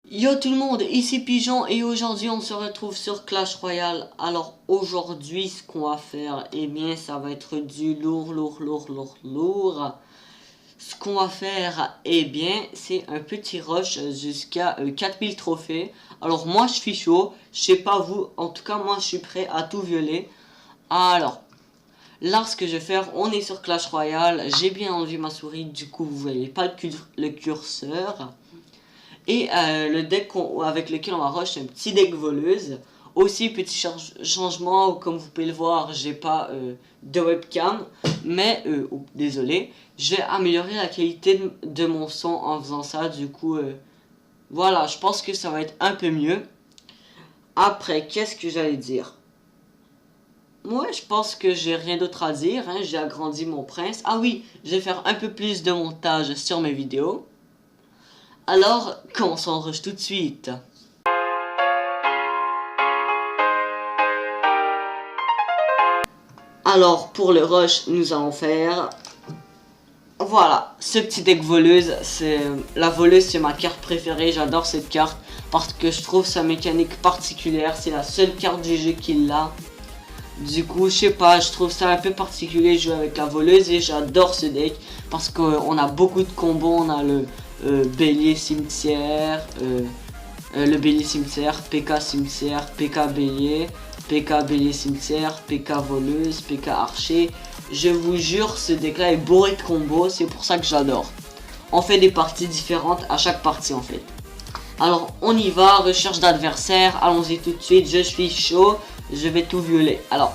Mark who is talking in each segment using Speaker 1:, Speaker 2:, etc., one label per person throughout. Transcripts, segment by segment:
Speaker 1: Yo tout le monde, ici Pigeon et aujourd'hui on se retrouve sur Clash Royale. Alors aujourd'hui ce qu'on va faire, eh bien ça va être du lourd. Ce qu'on va faire, eh bien c'est un petit rush jusqu'à 4000 trophées. Alors moi je suis chaud, je sais pas vous, en tout cas moi je suis prêt à tout violer. Alors là ce que je vais faire, on est sur Clash Royale, j'ai bien enlevé ma souris, du coup vous voyez pas le curseur. Et le deck avec lequel on va rush, c'est un petit deck voleuse. Aussi, petit changement, comme vous pouvez le voir, j'ai pas de webcam. Mais, désolé, je vais améliorer la qualité de mon son en faisant ça. Du coup, voilà, je pense que ça va être un peu mieux. Après, qu'est-ce que j'allais dire? Ouais, je pense que j'ai rien d'autre à dire. Hein, j'ai agrandi mon prince. Ah oui, je vais faire un peu plus de montage sur mes vidéos. Alors, commençons le rush tout de suite. Alors, pour le rush, nous allons faire... Voilà, ce petit deck voleuse, la voleuse, c'est ma carte préférée, j'adore cette carte parce que je trouve sa mécanique particulière, c'est la seule carte du jeu qui l'a. Du coup, je sais pas, je trouve ça un peu particulier de jouer avec la voleuse et j'adore ce deck parce qu'on a beaucoup de combos, on a le bélier cimetière, PK cimetière, PK bélier, PK bélier cimetière, PK voleuse, PK archer. Je vous jure, ce deck là est bourré de combos, c'est pour ça que j'adore. On fait des parties différentes à chaque partie en fait. Alors on y va, recherche d'adversaire, allons-y tout de suite, je suis chaud, je vais tout violer. Alors,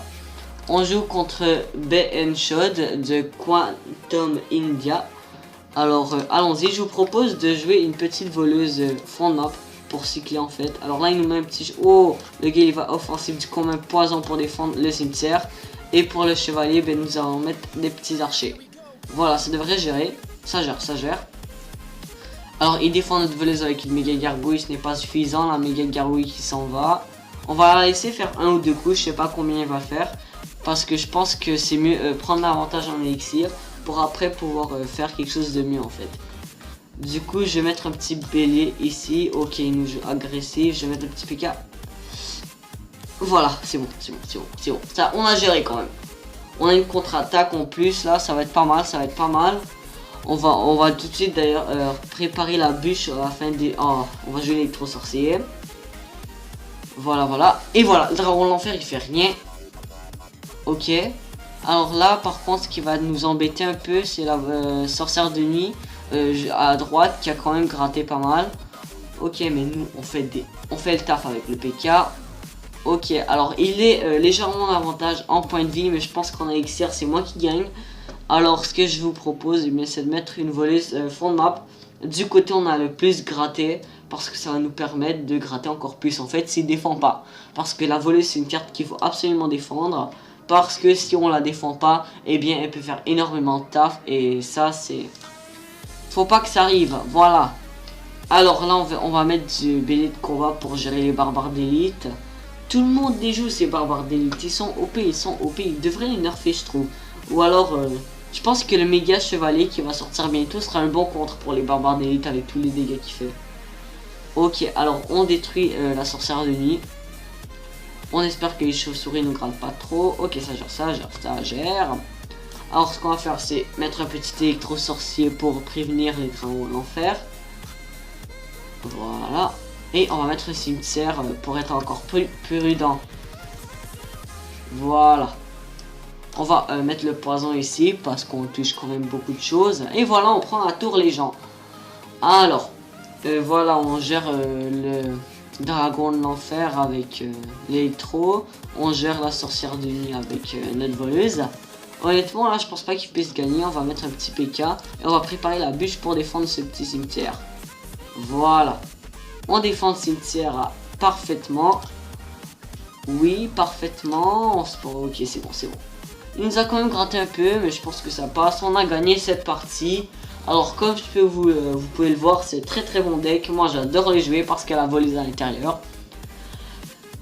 Speaker 1: on joue contre BN Shod de Quantum India. Alors allons-y, je vous propose de jouer une petite voleuse fond de map pour cycler en fait. Alors là il nous met un petit... Oh, le gars il va offensif, du coup on met un poison pour défendre le cimetière. Et pour le chevalier, ben, nous allons mettre des petits archers. Voilà, ça devrait gérer. Ça gère, ça gère. Alors il défend notre voleuse avec une méga gargouille, ce n'est pas suffisant, la méga gargouille qui s'en va. On va la laisser faire un ou deux coups, je sais pas combien il va faire. Parce que je pense que c'est mieux prendre l'avantage en élixir pour après pouvoir faire quelque chose de mieux en fait. Du coup je vais mettre un petit bélier ici. Ok, il nous joue agressif, je vais mettre un petit PK. Voilà, c'est bon. Ça, on a géré quand même. On a une contre-attaque en plus, là, ça va être pas mal, On va tout de suite d'ailleurs préparer la bûche afin de... Oh, on va jouer l'électro-sorcier. Voilà. Et voilà, le dragon de l'enfer, il fait rien. Ok. Alors là, par contre, ce qui va nous embêter un peu, c'est la sorcière de nuit à droite qui a quand même gratté pas mal. Ok, mais nous, on fait le taf avec le PK. Ok, alors il est légèrement en avantage en point de vie, mais je pense qu'en élixir c'est moi qui gagne. Alors ce que je vous propose, c'est de mettre une voleuse fond de map. Du côté on a le plus gratté, parce que ça va nous permettre de gratter encore plus en fait s'il défend pas. Parce que la voleuse c'est une carte qu'il faut absolument défendre, parce que si on la défend pas, eh bien elle peut faire énormément de taf, et ça c'est... Faut pas que ça arrive, voilà. Alors là on va mettre du bélier de combat pour gérer les barbares d'élite. Tout le monde les joue ces barbares d'élite, ils sont OP, ils devraient les nerfer je trouve. Ou alors, je pense que le méga chevalier qui va sortir bientôt sera un bon contre pour les barbares d'élite avec tous les dégâts qu'il fait. Ok, alors on détruit la sorcière de nuit. On espère que les chauves-souris ne grattent pas trop. Ok, ça gère. Alors ce qu'on va faire c'est mettre un petit électro-sorcier pour prévenir les dragons de l'enfer. Voilà. Et on va mettre le cimetière pour être encore plus prudent. Voilà. On va mettre le poison ici parce qu'on touche quand même beaucoup de choses. Et voilà, on prend la tour les gens. Alors, voilà, on gère le dragon de l'enfer avec l'électro. On gère la sorcière de nuit avec notre voleuse. Honnêtement, là, je pense pas qu'il puisse gagner. On va mettre un petit PK et on va préparer la bûche pour défendre ce petit cimetière. Voilà. On défend le cimetière parfaitement. Oui, parfaitement. Ok, c'est bon. Il nous a quand même gratté un peu, mais je pense que ça passe. On a gagné cette partie. Alors, comme vous pouvez le voir, c'est très bon deck. Moi, j'adore les jouer parce qu'elle a volé à l'intérieur.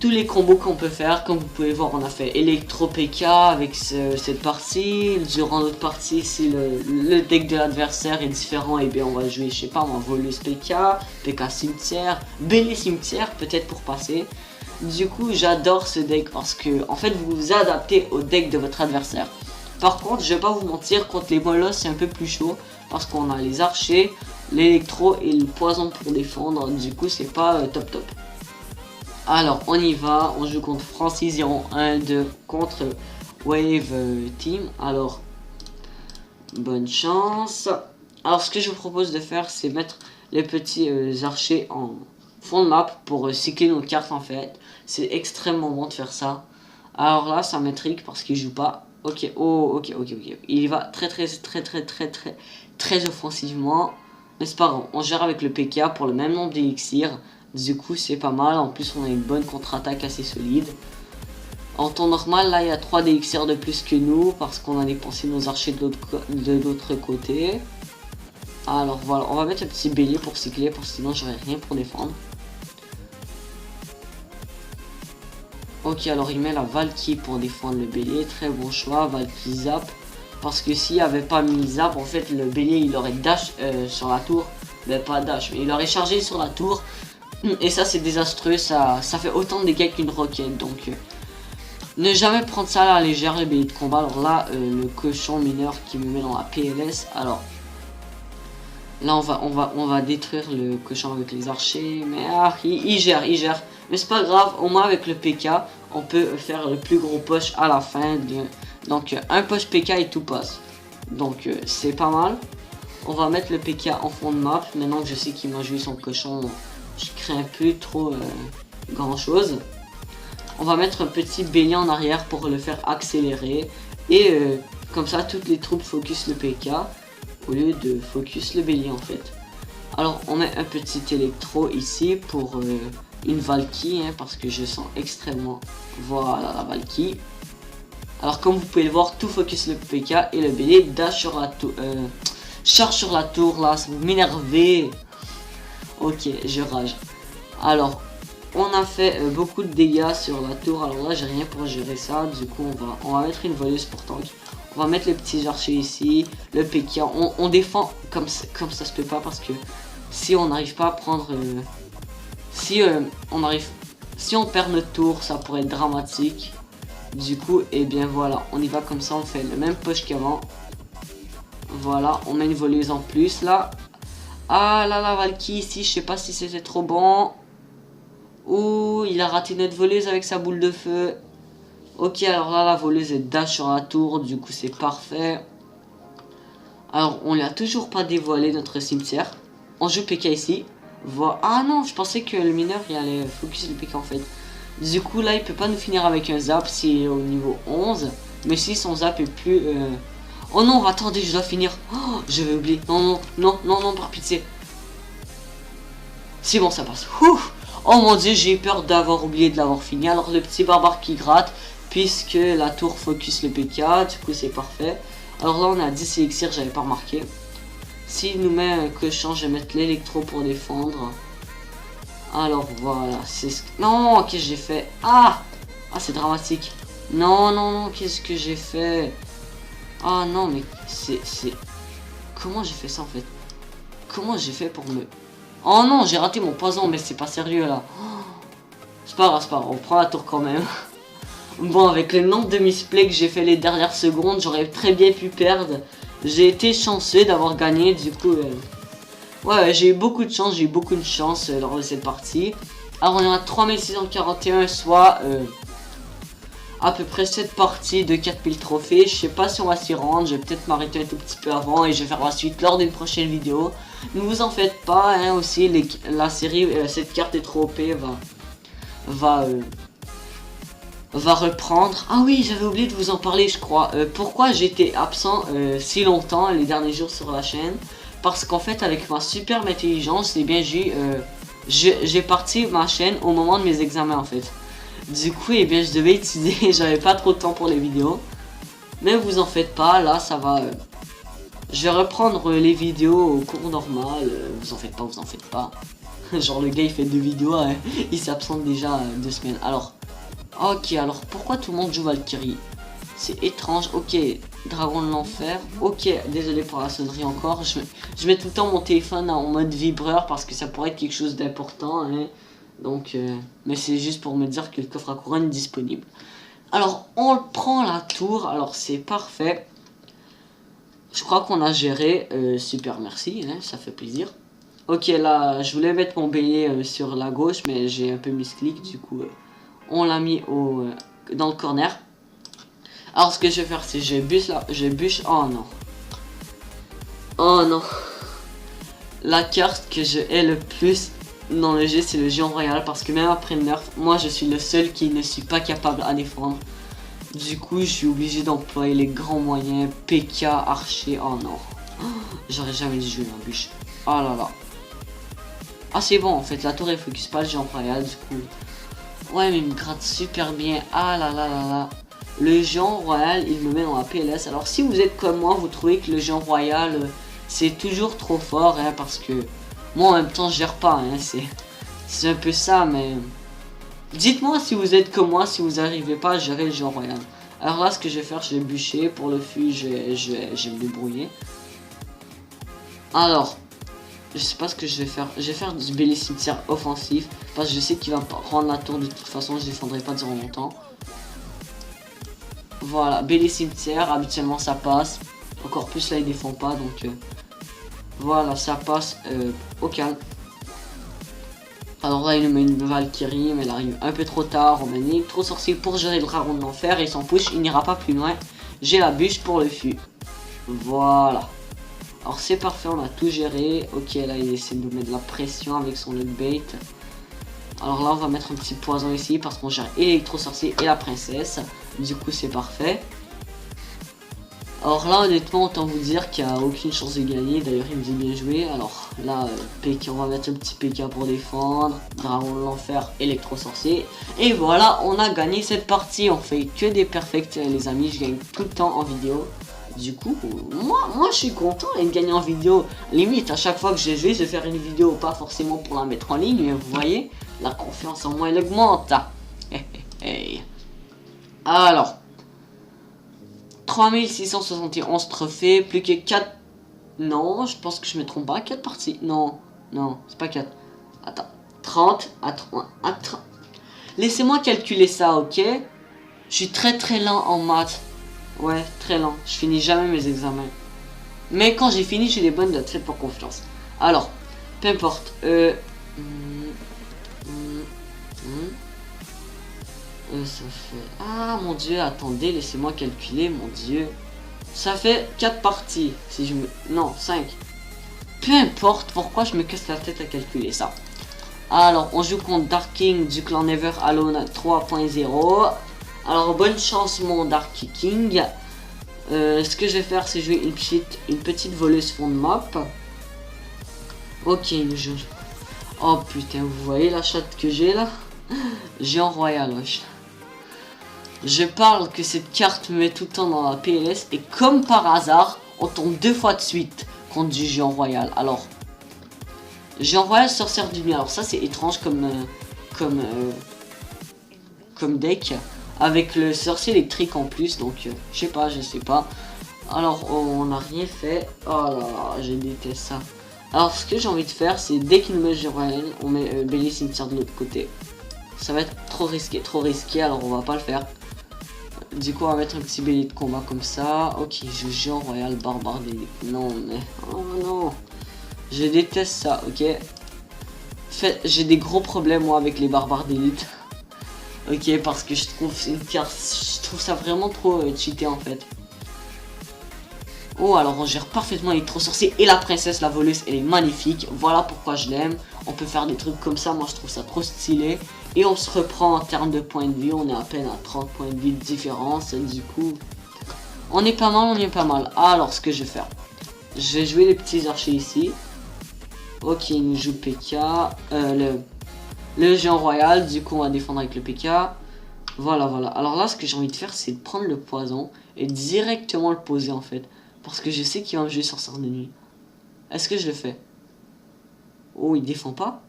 Speaker 1: tous les combos qu'on peut faire. Comme vous pouvez voir, on a fait Electro PK avec cette partie. Durant l'autre partie, si le deck de l'adversaire est différent, et bien on va jouer, je sais pas, on va voleuse PK, PK cimetière, Bélier cimetière peut-être pour passer. Du coup, j'adore ce deck parce que en fait vous vous adaptez au deck de votre adversaire. Par contre, je vais pas vous mentir, contre les molosses c'est un peu plus chaud parce qu'on a les archers, l'électro et le poison pour défendre. Du coup, c'est pas top top. Alors, on y va. On joue contre Francis 01-2 contre Wave Team. Alors, bonne chance. Alors, ce que je vous propose de faire, c'est mettre les petits archers en fond de map pour cycler nos cartes en fait. C'est extrêmement bon de faire ça. Alors là, ça m'intrigue parce qu'il joue pas. Ok, oh, ok. Il va très offensivement. Mais c'est pas grave, on gère avec le PK pour le même nombre d'élixir. Du coup, c'est pas mal. En plus, on a une bonne contre-attaque assez solide. En temps normal, là, il y a 3 d'élixirs de plus que nous parce qu'on a dépensé nos archers de l'autre côté. Alors voilà, on va mettre le petit bélier pour cycler parce que sinon, j'aurais rien pour défendre. Ok, alors il met la Valkyrie pour défendre le bélier. Très bon choix, Valkyrie zap. Parce que s'il avait pas mis zap, en fait, le bélier il aurait dash sur la tour. Ben pas dash, mais il aurait chargé sur la tour. Et ça, c'est désastreux. Ça fait autant de dégâts qu'une roquette. Donc, ne jamais prendre ça à la légère, les béliers de combat. Alors là, le cochon mineur qui me met dans la PLS. Alors, là, on va détruire le cochon avec les archers. Mais ah, il gère. Mais c'est pas grave, au moins avec le PK, on peut faire le plus gros push à la fin. Donc un push PK et tout passe. Donc c'est pas mal. On va mettre le PK en fond de map. Maintenant que je sais qu'il m'a joué son cochon, je crains plus trop grand chose. On va mettre un petit bélier en arrière pour le faire accélérer. Et comme ça, toutes les troupes focus le PK au lieu de focus le bélier en fait. Alors on met un petit électro ici pour... une Valkyrie hein, parce que je sens extrêmement, voilà la Valkyrie. Alors comme vous pouvez le voir, tout focus le PK et le bélier dash sur la tour, charge sur la tour là, ça vous m'énerver. Ok, je rage. Alors on a fait beaucoup de dégâts sur la tour, alors là j'ai rien pour gérer ça. Du coup on va mettre une voleuse pour tank. On va mettre les petits archers ici, le PK, on défend comme ça se peut pas parce que si on n'arrive pas à prendre... Si on perd notre tour, ça pourrait être dramatique. Du coup, et bien voilà, on y va comme ça, on fait le même push qu'avant. Voilà, on met une voleuse en plus là. Ah là la Valkyrie ici, je sais pas si c'était trop bon. Ouh, il a raté notre voleuse avec sa boule de feu. Ok, alors là la voleuse est dash sur la tour, du coup c'est parfait. Alors on lui a toujours pas dévoilé notre cimetière. On joue PK ici. Voilà. Ah non, je pensais que le mineur il allait focus le PK en fait. Du coup là il peut pas nous finir avec un zap s'il est au niveau 11. Mais si son zap est plus... Oh non, attendez, je dois finir. Oh, je vais oublier. Non, par pitié. C'est bon, ça passe. Ouf. Oh mon dieu, j'ai eu peur d'avoir oublié de l'avoir fini. Alors le petit barbare qui gratte, puisque la tour focus le PK, du coup c'est parfait. Alors là on a 10 élixirs, j'avais pas remarqué. S'il nous met un cochon, je vais mettre l'électro pour défendre. Alors voilà, c'est ce que... Non, qu'est-ce que j'ai fait? Ah, c'est dramatique. Non, qu'est-ce que j'ai fait? Ah non, mais c'est... Comment j'ai fait ça en fait? Comment j'ai fait pour me... Oh non, j'ai raté mon poison, mais c'est pas sérieux là. C'est pas grave, on prend la tour quand même. Bon, avec le nombre de misplays que j'ai fait les dernières secondes, j'aurais très bien pu perdre. J'ai été chanceux d'avoir gagné, du coup... Ouais, j'ai eu beaucoup de chance, lors de cette partie. Alors, on est à 3641, soit... à peu près cette partie de 4000 trophées. Je sais pas si on va s'y rendre, je vais peut-être m'arrêter un tout petit peu avant et je vais faire la suite lors d'une prochaine vidéo. Ne vous en faites pas, hein, aussi la série, cette carte est trop OP va reprendre. Ah oui, j'avais oublié de vous en parler, je crois. Pourquoi j'étais absent si longtemps les derniers jours sur la chaîne? Parce qu'en fait, avec ma superbe intelligence, eh bien j'ai parti ma chaîne au moment de mes examens en fait. Du coup, eh bien, je devais étudier, j'avais pas trop de temps pour les vidéos. Mais vous en faites pas, là, ça va... je vais reprendre les vidéos au cours normal, vous en faites pas. Genre le gars il fait 2 vidéos, hein. Il s'absente déjà 2 semaines. Alors, ok, alors pourquoi tout le monde joue Valkyrie? C'est étrange. Ok, Dragon de l'enfer. Ok, désolé pour la sonnerie encore. Je mets tout le temps mon téléphone en mode vibreur parce que ça pourrait être quelque chose d'important, hein. Donc, mais c'est juste pour me dire que le coffre à couronne est disponible. Alors, on prend la tour. Alors, c'est parfait. Je crois qu'on a géré. Super, merci, hein, ça fait plaisir. Ok, là, je voulais mettre mon bélier sur la gauche, mais j'ai un peu misclick. Du coup, on l'a mis dans le corner. Alors, ce que je vais faire, c'est je bûche là. Je bûche. Oh non. Oh non. La carte que je hais le plus dans le jeu, c'est le géant royal. Parce que même après le nerf, moi, je suis le seul qui ne suis pas capable à défendre. Du coup, je suis obligé d'employer les grands moyens. PK, archer. Oh non. J'aurais jamais dû jouer en bûche. Oh là là. Ah, c'est bon, en fait, la tour elle focus pas le géant royal. Du coup. Ouais, mais il me gratte super bien. Ah là là là là. Le géant royal, il me met dans la PLS. Alors, si vous êtes comme moi, vous trouvez que le géant royal, c'est toujours trop fort, hein, parce que moi, en même temps, je gère pas. Hein, c'est un peu ça, mais dites-moi si vous êtes comme moi, si vous n'arrivez pas à gérer le géant royal. Alors là, ce que je vais faire, je vais bûcher. Pour le fût, je vais me débrouiller. Alors, je sais pas ce que je vais faire. Je vais faire du bélier cimetière offensif. Parce que je sais qu'il va prendre la tour de toute façon. Je défendrai pas durant longtemps. Voilà, bélier cimetière. Habituellement ça passe. Encore plus là il défend pas. Donc voilà, ça passe au calme. Alors là il met une Valkyrie. Mais elle arrive un peu trop tard. On met une trop sorcier pour gérer le dragon de l'enfer. Et sans push il n'ira pas plus loin. J'ai la bûche pour le fût. Voilà. Alors c'est parfait, on a tout géré. Ok, là il essaie de nous mettre de la pression avec son bait. Alors là on va mettre un petit poison ici parce qu'on gère électro sorcier et la princesse. Du coup c'est parfait. Alors là honnêtement autant vous dire qu'il n'y a aucune chance de gagner. D'ailleurs il me dit bien joué. Alors là PK, on va mettre un petit PK pour défendre. Dragon de l'enfer, électro sorcier. Et voilà, on a gagné cette partie. On fait que des perfects les amis. Je gagne tout le temps en vidéo. Du coup, moi je suis content de gagner en vidéo. Limite, à chaque fois que j'ai joué, je vais faire une vidéo, pas forcément pour la mettre en ligne, mais vous voyez, la confiance en moi, elle augmente. Alors, 3671 trophées, plus que 4... Non, je pense que je me trompe pas, 4 parties. Non, c'est pas 4. Attends, 30 à 30. Laissez-moi calculer ça, ok? Je suis très lent en maths. Ouais, très lent. Je finis jamais mes examens. Mais quand j'ai fini, j'ai des bonnes notes. Faites pour confiance. Alors, peu importe. Ça fait... Ah, mon Dieu, attendez, laissez-moi calculer, mon Dieu. Ça fait 4 parties. Si je me... Non, 5. Peu importe pourquoi je me casse la tête à calculer ça. Alors, on joue contre Dark King du clan Never Alone 3.0. Alors, bonne chance, mon Dark King. Ce que je vais faire, c'est jouer une petite voleuse fond de map. Ok, une jeu. Oh putain, vous voyez la chatte que j'ai là? Géant royal, wesh. Je parle que cette carte me met tout le temps dans la PLS. Et comme par hasard, on tombe 2 fois de suite contre du géant royal. Alors, géant royal, sorcière du bien. Alors ça, c'est étrange comme deck. Avec le sorcier électrique en plus, donc je sais pas. Alors on n'a rien fait. Oh là là, je déteste ça. Alors ce que j'ai envie de faire, c'est dès qu'il nous met Jérôme, on met bélier cimetière de l'autre côté. Ça va être trop risqué, alors on va pas le faire. Du coup on va mettre un petit bélier de combat comme ça. Ok, je joue en royal barbare d'élite. Non mais... Oh non. Je déteste ça, ok. J'ai des gros problèmes moi avec les barbares d'élite. Ok, parce que je trouve ça vraiment trop cheaté en fait. Oh, alors on gère parfaitement l'électro sorcier et la princesse, la voleuse, elle est magnifique. Voilà pourquoi je l'aime. On peut faire des trucs comme ça, moi je trouve ça trop stylé. Et on se reprend en termes de points de vie, on est à peine à 30 points de vie de différence. Du coup, on est pas mal, Alors ce que je vais faire, je vais jouer les petits archers ici. Ok, il nous joue PK. Le géant royal, du coup on va défendre avec le PK. Voilà. Alors là, ce que j'ai envie de faire, c'est de prendre le poison et directement le poser en fait. Parce que je sais qu'il va me jouer sorcière de nuit. Est-ce que je le fais? Oh, il défend pas?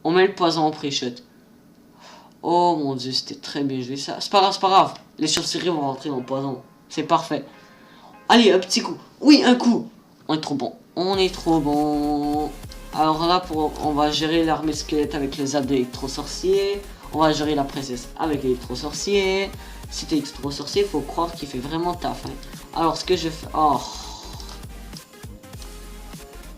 Speaker 1: On met le poison en pré-shot. Oh mon dieu, c'était très bien joué ça. C'est pas grave, c'est pas grave. Les chauves-souris vont rentrer dans le poison. C'est parfait. Allez, un petit coup. Oui, un coup. On est trop bon. On est trop bon. Alors là, on va gérer l'armée squelette avec les âmes d'électro-sorcier. On va gérer la princesse avec l'électro-sorcier. Si t'es électro-sorcier, faut croire qu'il fait vraiment taf. Hein. Alors, ce que je fais... Oh.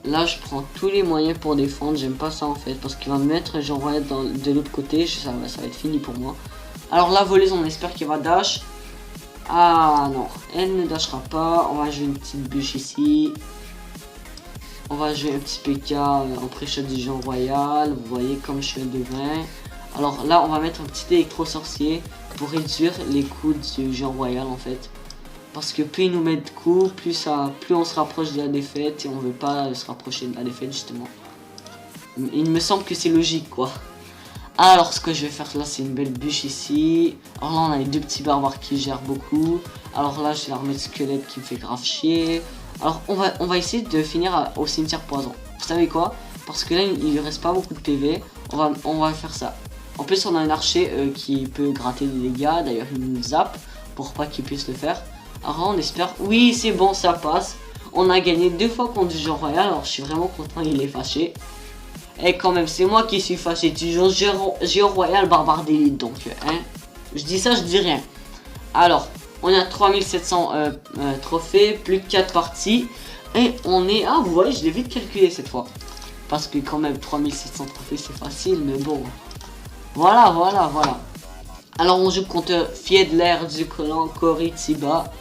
Speaker 1: Là, je prends tous les moyens pour défendre. J'aime pas ça en fait. Parce qu'il va me mettre Jean Royal de l'autre côté. Ça va être fini pour moi. Alors, la voleuse, on espère qu'il va dash. Ah non, elle ne dashera pas. On va jouer une petite bûche ici. On va jouer un petit PK en pré-shot du Jean Royal. Vous voyez comme je suis un devin. Alors là, on va mettre un petit électro-sorcier pour réduire les coups du Jean Royal en fait. Parce que plus il nous met de coups, plus on se rapproche de la défaite. Et on veut pas se rapprocher de la défaite justement. Il me semble que c'est logique quoi. Alors ce que je vais faire là, c'est une belle bûche ici. Alors là, on a les deux petits barbares qui gèrent beaucoup. Alors là, j'ai l'armée de squelette qui me fait grave chier. Alors on va essayer de finir au cimetière poison. Vous savez quoi? Parce que là, il lui reste pas beaucoup de PV. On va faire ça. En plus, on a un archer qui peut gratter des dégâts. D'ailleurs, il nous zappe pour pas qu'il puisse le faire. Alors on espère... Oui, c'est bon, ça passe. On a gagné 2 fois contre du Jean Royal. Alors je suis vraiment content, il est fâché. Et quand même, c'est moi qui suis fâché. Tu joues Géant Royal Barbare d'élite. Donc, hein. Je dis ça, je dis rien. Alors, on a 3700 trophées. Plus de 4 parties. Et on est... Ah, vous voyez, je l'ai vite calculé cette fois. Parce que quand même, 3700 trophées, c'est facile. Mais bon. Voilà. Alors, on joue contre Fiedler du clan Coritiba.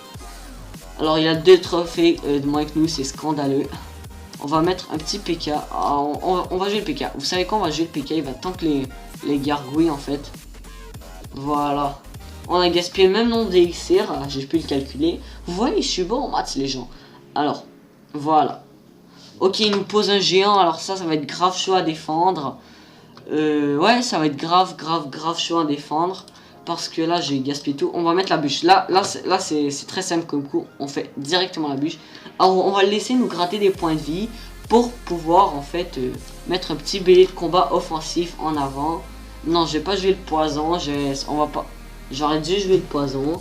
Speaker 1: Alors, il a 2 trophées de moins que nous. C'est scandaleux. On va mettre un petit PK. On va jouer le PK. Vous savez quoi? On va jouer le PK. Il va tanker les gargouilles en fait. Voilà. On a gaspillé le même nombre d'élixir. J'ai pu le calculer. Vous voyez, je suis bon en maths les gens. Alors, voilà. Ok, il nous pose un géant. Alors ça va être grave chaud à défendre. Ouais, ça va être grave chaud à défendre. Parce que là, j'ai gaspillé tout. On va mettre la bûche. Là c'est très simple comme coup. On fait directement la bûche. Alors, on va le laisser nous gratter des points de vie. Pour pouvoir, en fait, mettre un petit bélier de combat offensif en avant. Non, je vais pas jouer le poison. On va pas... J'aurais dû jouer le poison.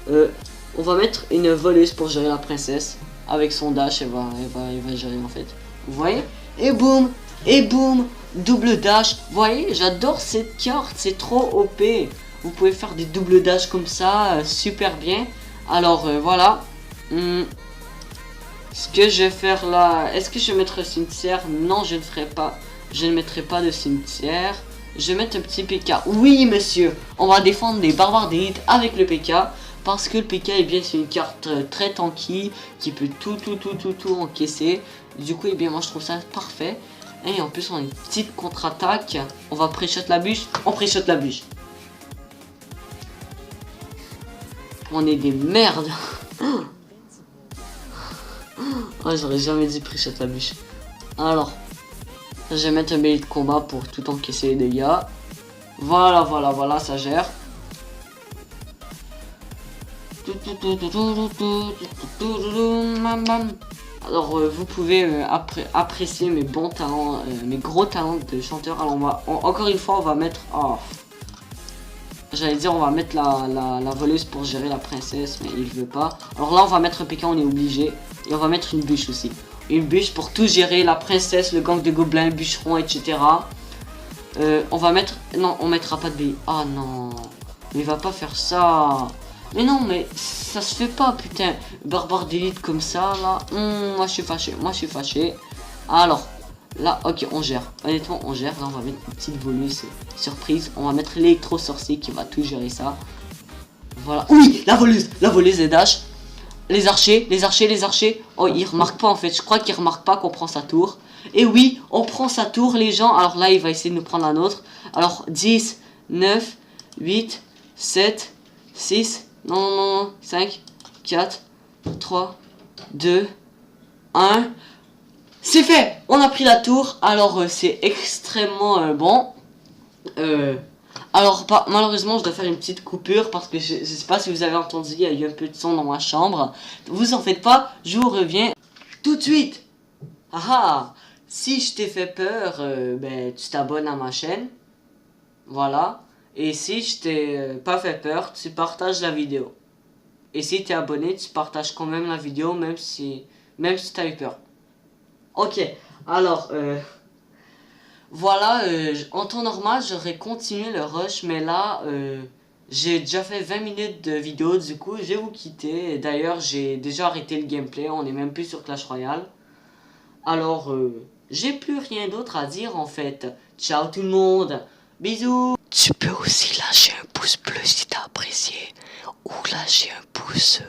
Speaker 1: On va mettre une voleuse pour gérer la princesse. Avec son dash, elle va gérer, en fait. Vous voyez? Et boum! Et boum! Double dash. Vous voyez? J'adore cette carte. C'est trop OP. Vous pouvez faire des doubles dash comme ça, super bien. Alors voilà. Ce que je vais faire là, est-ce que je vais mettre le cimetière? Non, je ne ferai pas. Je ne mettrai pas de cimetière. Je vais mettre un petit PK. Oui, monsieur. On va défendre les barbares d'élite avec le PK. Parce que le PK est bien, c'est une carte très tanky. Qui peut tout encaisser. Du coup, eh bien, moi je trouve ça parfait. Et en plus, on a une petite contre-attaque. On va pré-shot la bûche. On pré-shot la bûche. On est des merdes. Oh, j'aurais jamais dit pré-shot la bûche. Alors, je vais mettre un bélier de combat pour tout encaisser les dégâts. Voilà, ça gère. Alors, vous pouvez apprécier mes bons talents, mes gros talents de chanteur. Alors, encore une fois, on va mettre... Oh. J'allais dire on va mettre la voleuse pour gérer la princesse, mais il veut pas. Alors là on va mettre un PK, on est obligé. Et on va mettre une bûche aussi. Une bûche pour tout gérer, la princesse, le gang de gobelins, bûcherons, etc. On va mettre... Non, on mettra pas de billes. Ah non. Mais il va pas faire ça. Mais non, mais ça se fait pas, putain. Barbare d'élite comme ça, là. Moi je suis fâché. Alors... Là, ok, on gère. Honnêtement, on gère. Là, on va mettre une petite voleuse surprise. On va mettre l'électro-sorcier qui va tout gérer ça. Voilà. Oui, la voleuse est dash. Les archers. Oh, il remarque pas en fait. Je crois qu'il remarque pas qu'on prend sa tour. Et oui, on prend sa tour, les gens. Alors là, il va essayer de nous prendre la nôtre. Alors, 10, 9, 8, 7, 6, non, 5, 4, 3, 2, 1... C'est fait. On a pris la tour. Alors c'est extrêmement bon. Alors malheureusement je dois faire une petite coupure. Parce que je sais pas si vous avez entendu, il y a eu un peu de son dans ma chambre. Vous en faites pas, je vous reviens tout de suite. Ah, Si je t'ai fait peur, ben, tu t'abonnes à ma chaîne. Voilà. Et si je t'ai pas fait peur, tu partages la vidéo. Et si t'es abonné, tu partages quand même la vidéo, même si t'as eu peur. Ok, alors, voilà, en temps normal, j'aurais continué le rush, mais là, j'ai déjà fait 20 minutes de vidéo, du coup, je vais vous quitter. D'ailleurs, j'ai déjà arrêté le gameplay, on n'est même plus sur Clash Royale. Alors, j'ai plus rien d'autre à dire en fait. Ciao tout le monde, bisous. Tu peux aussi lâcher un pouce bleu si t'as apprécié, ou lâcher un pouce